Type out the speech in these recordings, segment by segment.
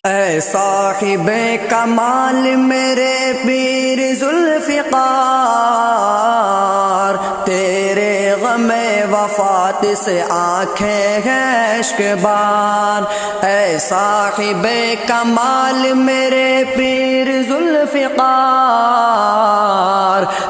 اے صاحب کمال میرے پیر ذوالفقار، تیرے غم وفات سے آنکھیں ہیں اشک بار۔ اے صاحب کمال میرے پیر ذوالفقار،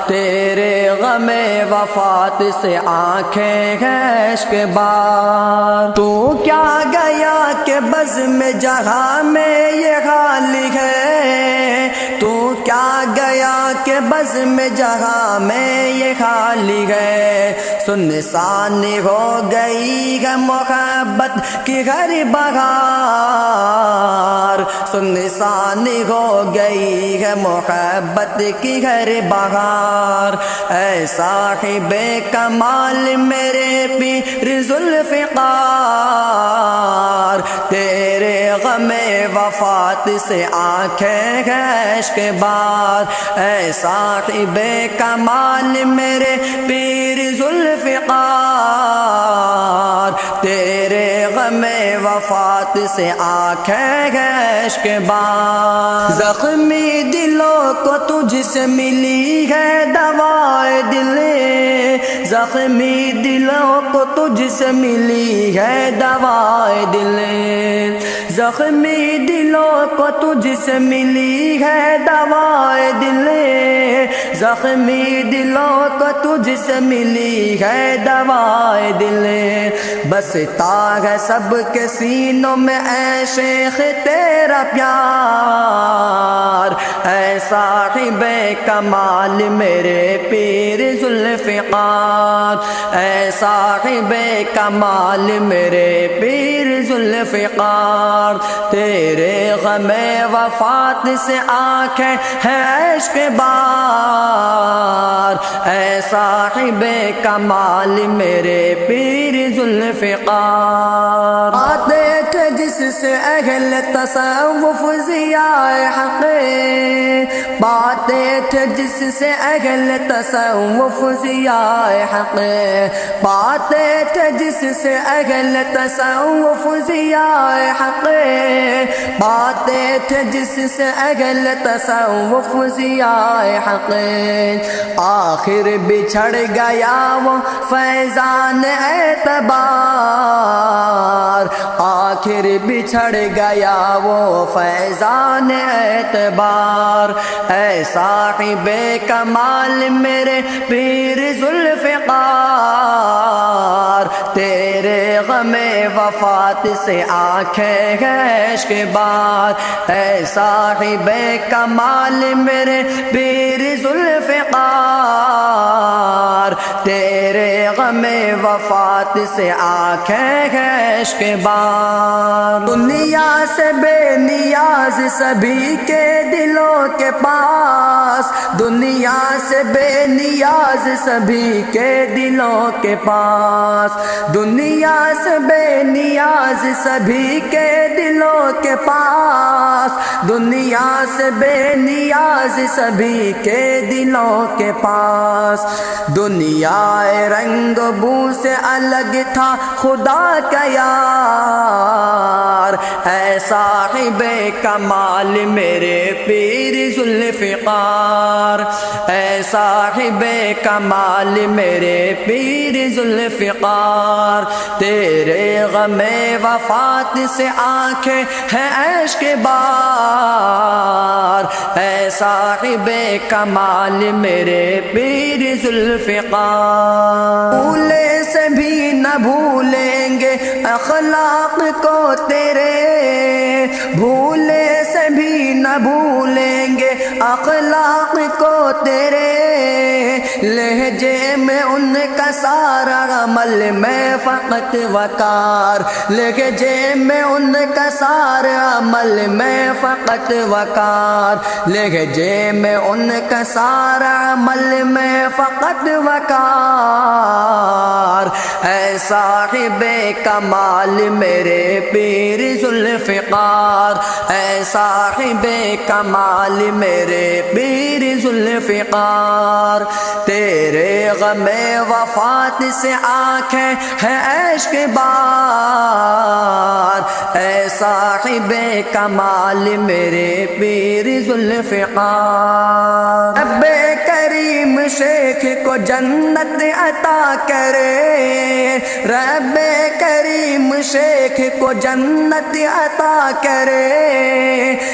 تیرے غم وفات سے آنکھیں ہیں اشک بار۔ تو کیا گیا کہ بزم جہاں میں یہ حال ہے، تو کیا گیا کہ بزم جہاں میں یہ حال ہے۔ سنسان ہو گئی ہے محبت کی ہر بہار، سنسان ہو گئی ہے محبت کی ہر بہار۔ اے صاحب کمال میرے پیر ذوالفقار، تیرے غم وفات سے آنکھیں ہیں اشک بار۔ اے صاحب کمال میرے پیر ذوالفقار، تیرے غم وفات سے آنکھیں ہیں اشک بار۔ زخمی دلوں کو تجھ سے ملی ہے دوائے دل، زخمی دلوں کو تجھ سے ملی ہے دوائے دل، زخمی دلوں کو تجھ سے ملی ہے دوائے دل، زخمی دلوں کو تجھ سے ملی ہے دوائے دل۔ بستا ہے سب کے سینوں میں اے شیخ تیرا پیار، اے صاحب کمال میرے پیر ذوالفقار، اے صاحب کمال میرے پیر ذوالفقار، تیرے غم وفات سے آنکھیں ہیں اشک بار۔ اے صاحب کمال میرے پیر ذوالفقار، باتیں تھے جس سے اہل تصوف ضیاء حق، باتیں تھے جس سے اہل تصوف ضیاء حق، باتیں تھے جس سے اہل تصوف ضیاء حق، باتیں تھے جس سے اہل تصوف ضیاء حق۔ آخر بچھڑ گیا وہ فیضان اعتبار، آخر بچھڑ گیا وہ فیضان اعتبار۔ اے صاحب کمال میرے پیر ذوالفقار، تیرے غم وفات سے آنکھیں ہیں اشک بار۔ اے صاحب کمال میرے پیر ذوالفقار، تیرے غم وفات سے آنکھیں ہیں اشک بار۔ دنیا سے بے نیاز سبھی کے دلوں کے پاس، دنیا سے بے نیاز سبھی کے دلوں کے پاس، دنیا سے بے نیاز سبھی کے دلوں کے پاس، دنیا سے بے نیاز سبھی کے دلوں کے پاس۔ دنیا رنگ بو سے الگ تھا خدا کا یار، اے صاحب کمال میرے پیر ذوالفقار، اے صاحب کمال میرے پیر ذوالفقار، تیرے غم وفات سے آنکھیں ہیں اشک بار۔ اے صاحب کمال میرے پیر ذوالفقار، بھولے سے بھی نہ بھولیں گے اخلاق کو تیرے، بھولے سے بھی نہ بھولیں گے اخلاق کو تیرے، لہجے میں ان کا سارا عمل میں فقط وقار، لہجے میں ان کا سارا عمل میں فقط وقار، لہجے میں ان کا سارا عمل میں فقط وقار۔ اے صاحب کمال میرے پیر ذوالفقار، اے صاحب کمال میرے پیر ذوالفقار، تیرے غم وفات سے آنکھیں ہیں عشق بار، اے صاحب کمال میرے پیر ذوالفقار۔ رب کریم شیخ کو جنت عطا کرے، رب کریم شیخ کو جنت عطا کرے،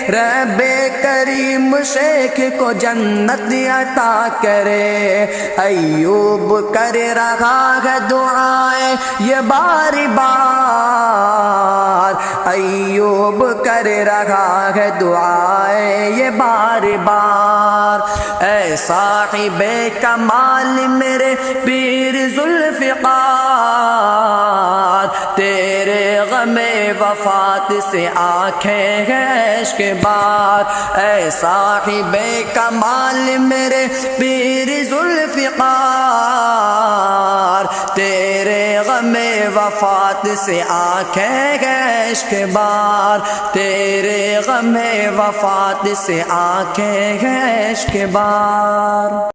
رب کریم شیخ کو جنت عطا کرے۔ ایوب کر رہا ہے دعائیں یہ بار بار، ایوب کر رہا ہے دعائیں یہ بار بار، اے صاحب کمال میرے پیر ذوالفقار، تیرے غم وفات سے آنکھیں ہیں عشق بار، اے صاحب کمال میرے پیر ذوالفقار، تیرے غم وفات سے آنکھیں ہیں عشق بار، تیرے غم وفات سے آنکھیں ہیں عشق بار۔